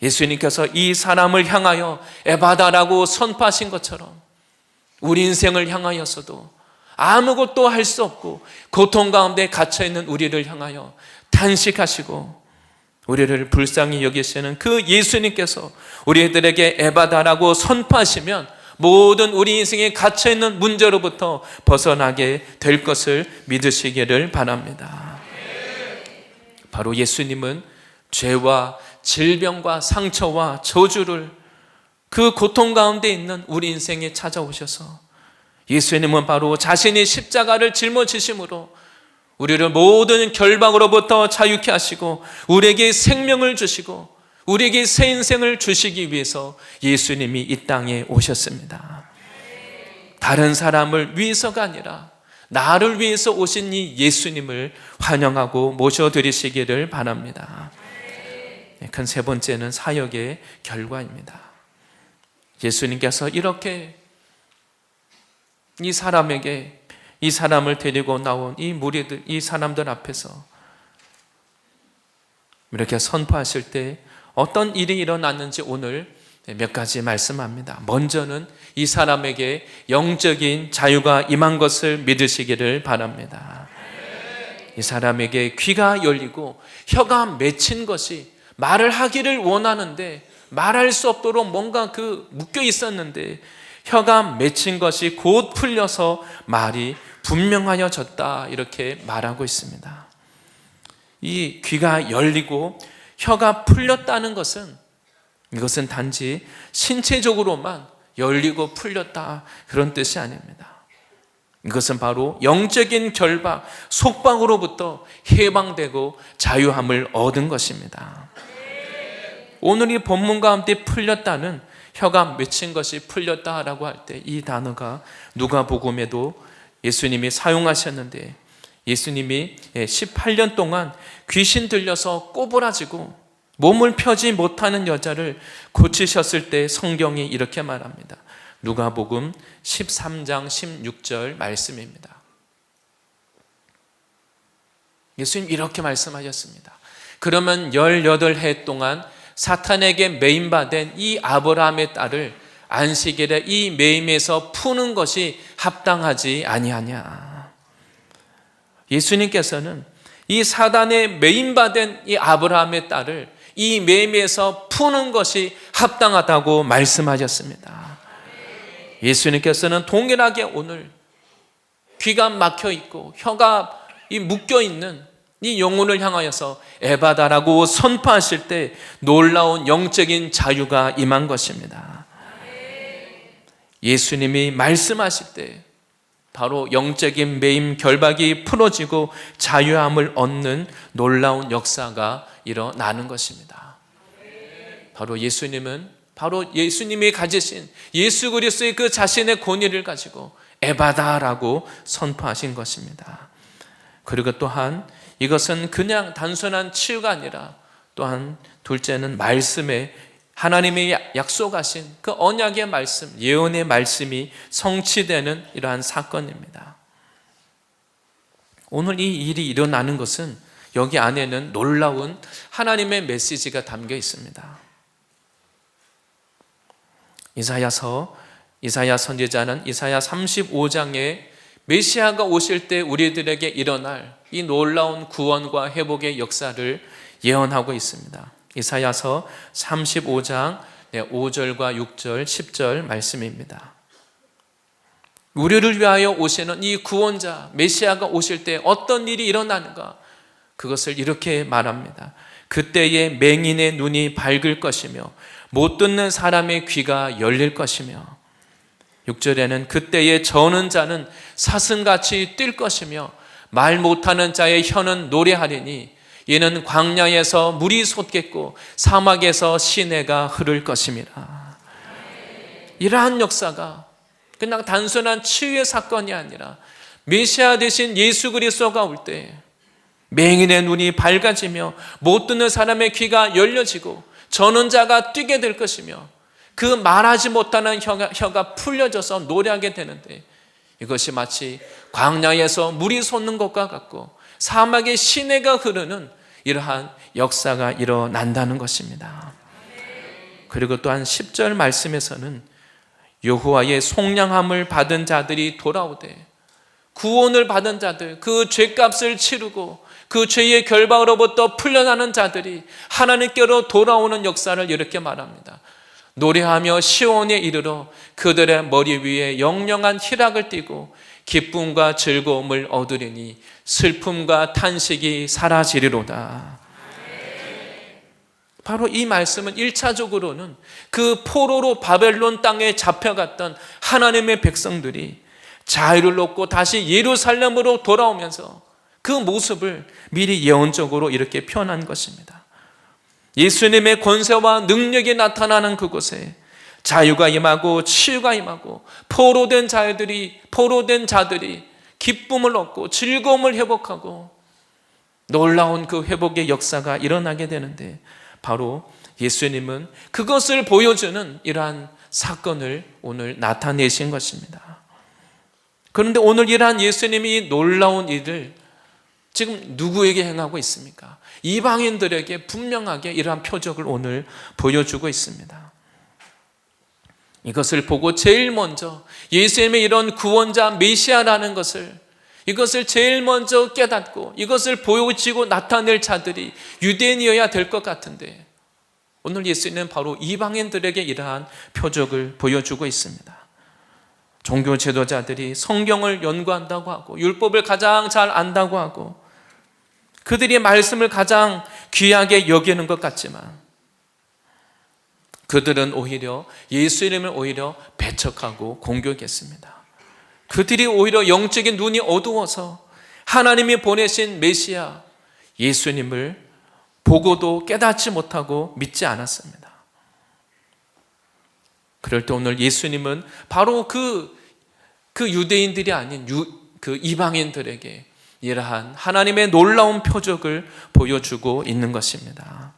예수님께서 이 사람을 향하여 에바다라고 선포하신 것처럼 우리 인생을 향하여서도 아무것도 할 수 없고 고통 가운데 갇혀있는 우리를 향하여 탄식하시고 우리를 불쌍히 여기시는 그 예수님께서 우리들에게 에바다라고 선포하시면 모든 우리 인생에 갇혀있는 문제로부터 벗어나게 될 것을 믿으시기를 바랍니다. 바로 예수님은 죄와 질병과 상처와 저주를 그 고통 가운데 있는 우리 인생에 찾아오셔서 예수님은 바로 자신이 십자가를 짊어지심으로 우리를 모든 결박으로부터 자유케 하시고 우리에게 생명을 주시고 우리에게 새 인생을 주시기 위해서 예수님이 이 땅에 오셨습니다. 다른 사람을 위해서가 아니라 나를 위해서 오신 이 예수님을 환영하고 모셔드리시기를 바랍니다. 큰 세 번째는 사역의 결과입니다. 예수님께서 이렇게 이 사람을 데리고 나온 이 무리들, 이 사람들 앞에서 이렇게 선포하실 때 어떤 일이 일어났는지 오늘 몇 가지 말씀합니다. 먼저는 이 사람에게 영적인 자유가 임한 것을 믿으시기를 바랍니다. 이 사람에게 귀가 열리고 혀가 맺힌 것이 말을 하기를 원하는데 말할 수 없도록 뭔가 묶여 있었는데 혀가 맺힌 것이 곧 풀려서 말이 분명하여졌다, 이렇게 말하고 있습니다. 이 귀가 열리고 혀가 풀렸다는 것은 이것은 단지 신체적으로만 열리고 풀렸다 그런 뜻이 아닙니다. 이것은 바로 영적인 결박, 속박으로부터 해방되고 자유함을 얻은 것입니다. 오늘 이 본문 가운데 풀렸다는, 혀가 맺힌 것이 풀렸다라고 할 때 이 단어가 누가복음에도 예수님이 사용하셨는데, 예수님이 18년 동안 귀신 들려서 꼬부라지고 몸을 펴지 못하는 여자를 고치셨을 때 성경이 이렇게 말합니다. 누가복음 13장 16절 말씀입니다. 예수님 이렇게 말씀하셨습니다. 그러면 18해 동안 사탄에게 매임받은 이 아브라함의 딸을 안식일에 이 매임에서 푸는 것이 합당하지 아니하냐. 예수님께서는 이 사단에 매임받은 이 아브라함의 딸을 이 매임에서 푸는 것이 합당하다고 말씀하셨습니다. 예수님께서는 동일하게 오늘 귀가 막혀 있고 혀가 묶여 있는 이 영혼을 향하여서 에바다라고 선포하실 때 놀라운 영적인 자유가 임한 것입니다. 예수님이 말씀하실 때 바로 영적인 매임 결박이 풀어지고 자유함을 얻는 놀라운 역사가 일어나는 것입니다. 바로 예수님이 가지신 예수 그리스도의 그 자신의 권위를 가지고 에바다라고 선포하신 것입니다. 그리고 또한 이것은 그냥 단순한 치유가 아니라 또한 둘째는 말씀에 하나님이 약속하신 그 언약의 말씀, 예언의 말씀이 성취되는 이러한 사건입니다. 오늘 이 일이 일어나는 것은 여기 안에는 놀라운 하나님의 메시지가 담겨 있습니다. 이사야 선지자는 이사야 35장에 메시아가 오실 때 우리들에게 일어날 이 놀라운 구원과 회복의 역사를 예언하고 있습니다. 이사야서 35장 5절과 6절, 10절 말씀입니다. 우리를 위하여 오시는 이 구원자 메시아가 오실 때 어떤 일이 일어나는가, 그것을 이렇게 말합니다. 그때에 맹인의 눈이 밝을 것이며 못 듣는 사람의 귀가 열릴 것이며, 6절에는 그때에 저는 자는 사슴같이 뛸 것이며 말 못하는 자의 혀는 노래하리니 이는 광야에서 물이 솟겠고 사막에서 시내가 흐를 것임이라. 이러한 역사가 그냥 단순한 치유의 사건이 아니라 메시아 대신 예수 그리스도가 올 때 맹인의 눈이 밝아지며 못 듣는 사람의 귀가 열려지고 저는 자가 뛰게 될 것이며 그 말하지 못하는 혀가 풀려져서 노래하게 되는데, 이것이 마치 광야에서 물이 솟는 것과 같고 사막의 시내가 흐르는 이러한 역사가 일어난다는 것입니다. 그리고 또한 10절 말씀에서는 여호와의 속량함을 받은 자들이 돌아오되, 구원을 받은 자들, 그 죄값을 치르고 그 죄의 결박으로부터 풀려나는 자들이 하나님께로 돌아오는 역사를 이렇게 말합니다. 노래하며 시온에 이르러 그들의 머리 위에 영영한 희락을 띠고 기쁨과 즐거움을 얻으리니 슬픔과 탄식이 사라지리로다. 바로 이 말씀은 1차적으로는 그 포로로 바벨론 땅에 잡혀갔던 하나님의 백성들이 자유를 얻고 다시 예루살렘으로 돌아오면서 그 모습을 미리 예언적으로 이렇게 표현한 것입니다. 예수님의 권세와 능력이 나타나는 그곳에 자유가 임하고 치유가 임하고 포로된 자들이 기쁨을 얻고 즐거움을 회복하고 놀라운 그 회복의 역사가 일어나게 되는데, 바로 예수님은 그것을 보여주는 이러한 사건을 오늘 나타내신 것입니다. 그런데 오늘 이러한 예수님이 이 놀라운 일을 지금 누구에게 행하고 있습니까? 이방인들에게 분명하게 이러한 표적을 오늘 보여주고 있습니다. 이것을 보고 제일 먼저 예수님의 이런 구원자 메시아라는 이것을 제일 먼저 깨닫고 이것을 보여지고 나타낼 자들이 유대인이어야 될 것 같은데, 오늘 예수님은 바로 이방인들에게 이러한 표적을 보여주고 있습니다. 종교 지도자들이 성경을 연구한다고 하고 율법을 가장 잘 안다고 하고 그들이 말씀을 가장 귀하게 여기는 것 같지만, 그들은 오히려 예수님을 오히려 배척하고 공격했습니다. 그들이 오히려 영적인 눈이 어두워서 하나님이 보내신 메시아 예수님을 보고도 깨닫지 못하고 믿지 않았습니다. 그럴 때 오늘 예수님은 바로 그 유대인들이 아닌 그 이방인들에게 이러한 하나님의 놀라운 표적을 보여주고 있는 것입니다.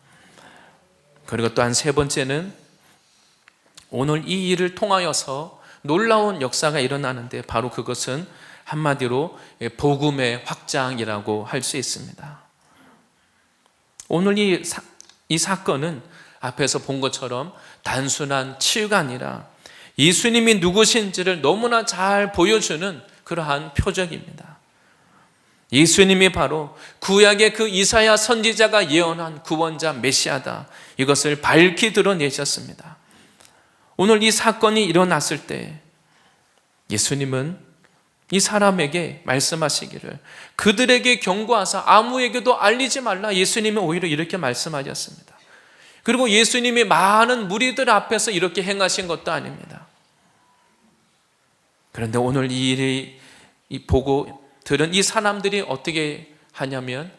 그리고 또한 세 번째는 오늘 이 일을 통하여서 놀라운 역사가 일어나는데, 바로 그것은 한마디로 복음의 확장이라고 할 수 있습니다. 오늘 이 사건은 앞에서 본 것처럼 단순한 치유가 아니라 예수님이 누구신지를 너무나 잘 보여주는 그러한 표적입니다. 예수님이 바로 구약의 그 이사야 선지자가 예언한 구원자 메시아다, 이것을 밝히 드러내셨습니다. 오늘 이 사건이 일어났을 때 예수님은 이 사람에게 말씀하시기를 그들에게 경고하사 아무에게도 알리지 말라, 예수님이 오히려 이렇게 말씀하셨습니다. 그리고 예수님이 많은 무리들 앞에서 이렇게 행하신 것도 아닙니다. 그런데 오늘 이 일이 보고 들은 이 사람들이 어떻게 하냐면,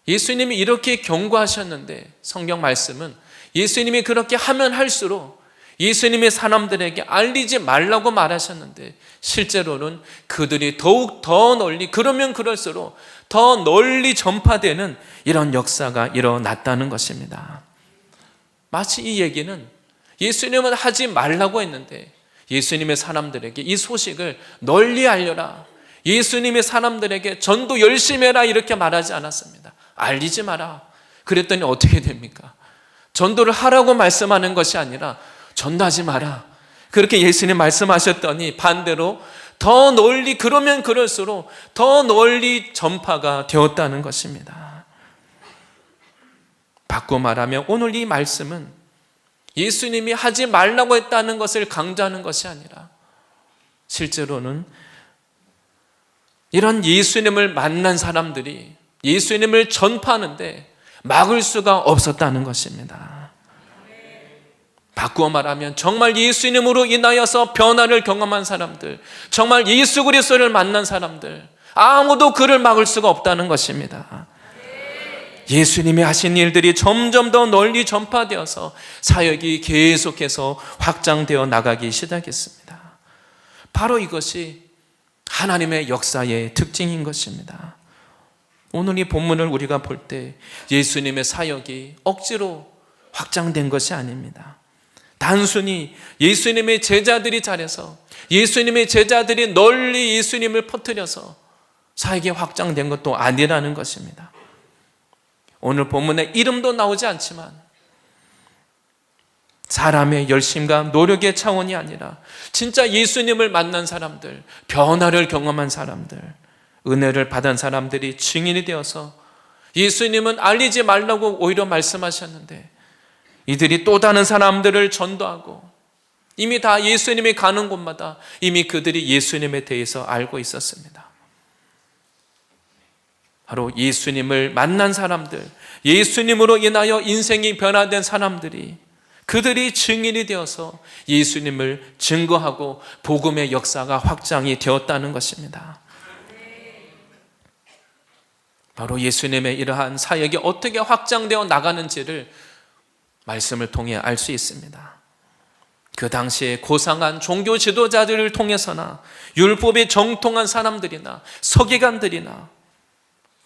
예수님이 이렇게 경고하셨는데 성경 말씀은 예수님이 그렇게 하면 할수록 예수님의 사람들에게 알리지 말라고 말하셨는데, 실제로는 그들이 더욱 더 널리, 그러면 그럴수록 더 널리 전파되는 이런 역사가 일어났다는 것입니다. 마치 이 얘기는 예수님은 하지 말라고 했는데 예수님의 사람들에게 이 소식을 널리 알려라, 예수님의 사람들에게 전도 열심히 해라, 이렇게 말하지 않았습니다. 알리지 마라. 그랬더니 어떻게 됩니까? 전도를 하라고 말씀하는 것이 아니라 전도하지 마라, 그렇게 예수님 말씀하셨더니 반대로 더 널리, 그러면 그럴수록 더 널리 전파가 되었다는 것입니다. 바꿔 말하면 오늘 이 말씀은 예수님이 하지 말라고 했다는 것을 강조하는 것이 아니라 실제로는 이런 예수님을 만난 사람들이 예수님을 전파하는데 막을 수가 없었다는 것입니다. 바꾸어 말하면 정말 예수님으로 인하여서 변화를 경험한 사람들, 정말 예수 그리스도를 만난 사람들, 아무도 그를 막을 수가 없다는 것입니다. 예수님이 하신 일들이 점점 더 널리 전파되어서 사역이 계속해서 확장되어 나가기 시작했습니다. 바로 이것이 하나님의 역사의 특징인 것입니다. 오늘 이 본문을 우리가 볼 때 예수님의 사역이 억지로 확장된 것이 아닙니다. 단순히 예수님의 제자들이 잘해서, 예수님의 제자들이 널리 예수님을 퍼뜨려서 사역이 확장된 것도 아니라는 것입니다. 오늘 본문에 이름도 나오지 않지만 사람의 열심과 노력의 차원이 아니라 진짜 예수님을 만난 사람들, 변화를 경험한 사람들, 은혜를 받은 사람들이 증인이 되어서 예수님은 알리지 말라고 오히려 말씀하셨는데 이들이 또 다른 사람들을 전도하고 이미 다 예수님이 가는 곳마다 이미 그들이 예수님에 대해서 알고 있었습니다. 바로 예수님을 만난 사람들, 예수님으로 인하여 인생이 변화된 사람들이 그들이 증인이 되어서 예수님을 증거하고 복음의 역사가 확장이 되었다는 것입니다. 바로 예수님의 이러한 사역이 어떻게 확장되어 나가는지를 말씀을 통해 알 수 있습니다. 그 당시에 고상한 종교 지도자들을 통해서나 율법에 정통한 사람들이나 서기관들이나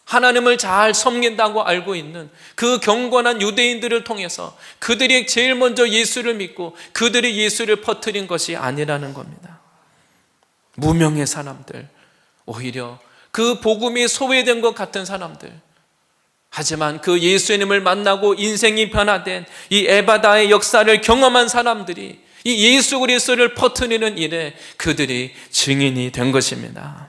하나님을 잘 섬긴다고 알고 있는 그 경건한 유대인들을 통해서 그들이 제일 먼저 예수를 믿고 그들이 예수를 퍼뜨린 것이 아니라는 겁니다. 무명의 사람들, 오히려 그 복음이 소외된 것 같은 사람들, 하지만 그 예수님을 만나고 인생이 변화된 이 에바다의 역사를 경험한 사람들이 이 예수 그리스도를 퍼뜨리는 일에 그들이 증인이 된 것입니다.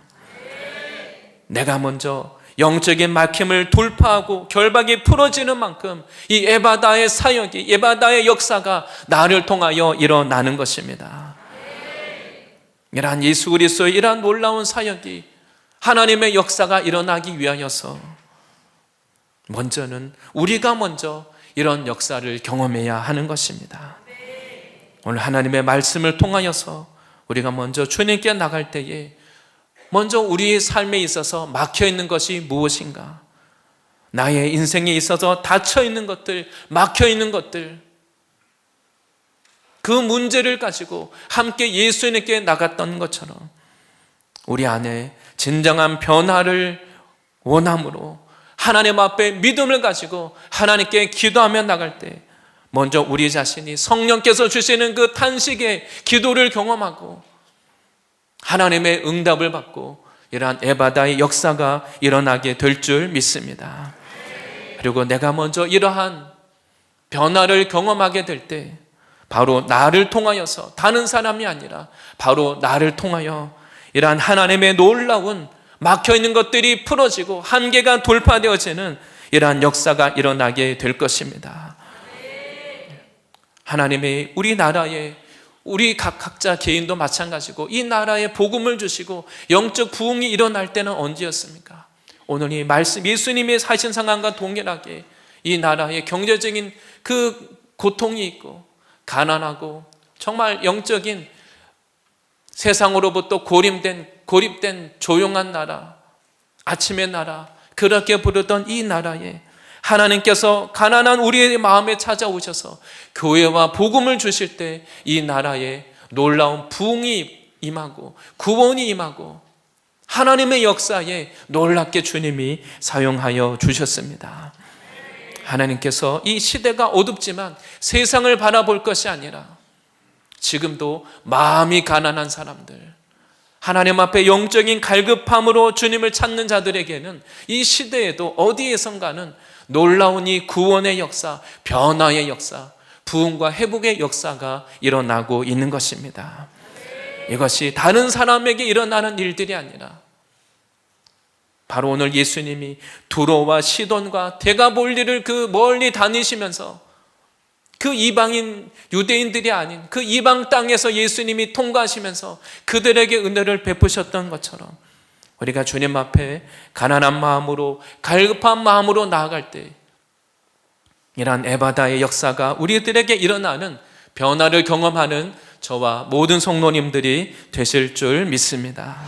내가 먼저 영적인 막힘을 돌파하고 결박이 풀어지는 만큼 이 에바다의 사역이, 에바다의 역사가 나를 통하여 일어나는 것입니다. 이러한 예수 그리스도의 이러한 놀라운 사역이 하나님의 역사가 일어나기 위하여서 먼저는 우리가 먼저 이런 역사를 경험해야 하는 것입니다. 오늘 하나님의 말씀을 통하여서 우리가 먼저 주님께 나갈 때에 먼저 우리의 삶에 있어서 막혀있는 것이 무엇인가? 나의 인생에 있어서 닫혀있는 것들, 막혀있는 것들, 그 문제를 가지고 함께 예수님께 나갔던 것처럼 우리 안에 진정한 변화를 원함으로 하나님 앞에 믿음을 가지고 하나님께 기도하며 나갈 때 먼저 우리 자신이 성령께서 주시는 그 탄식의 기도를 경험하고 하나님의 응답을 받고 이러한 에바다의 역사가 일어나게 될 줄 믿습니다. 그리고 내가 먼저 이러한 변화를 경험하게 될 때 바로 나를 통하여서 다른 사람이 아니라 바로 나를 통하여 이러한 하나님의 놀라운 막혀있는 것들이 풀어지고 한계가 돌파되어지는 이러한 역사가 일어나게 될 것입니다. 하나님의 우리나라에 우리 각자 개인도 마찬가지고 이 나라에 복음을 주시고 영적 부흥이 일어날 때는 언제였습니까? 오늘 이 말씀 예수님의 사신 상황과 동일하게 이 나라에 경제적인 그 고통이 있고 가난하고 정말 영적인 세상으로부터 고립된 조용한 나라, 아침의 나라, 그렇게 부르던 이 나라에 하나님께서 가난한 우리의 마음에 찾아오셔서 교회와 복음을 주실 때 이 나라에 놀라운 부흥이 임하고 구원이 임하고 하나님의 역사에 놀랍게 주님이 사용하여 주셨습니다. 하나님께서 이 시대가 어둡지만 세상을 바라볼 것이 아니라 지금도 마음이 가난한 사람들, 하나님 앞에 영적인 갈급함으로 주님을 찾는 자들에게는 이 시대에도 어디에선가는 놀라운 이 구원의 역사, 변화의 역사, 부흥과 회복의 역사가 일어나고 있는 것입니다. 이것이 다른 사람에게 일어나는 일들이 아니라 바로 오늘 예수님이 두로와 시돈과 데가볼리를 그 멀리 다니시면서 그 이방인 유대인들이 아닌 그 이방 땅에서 예수님이 통과하시면서 그들에게 은혜를 베푸셨던 것처럼 우리가 주님 앞에 가난한 마음으로 갈급한 마음으로 나아갈 때 이러한 에바다의 역사가 우리들에게 일어나는 변화를 경험하는 저와 모든 성도님들이 되실 줄 믿습니다.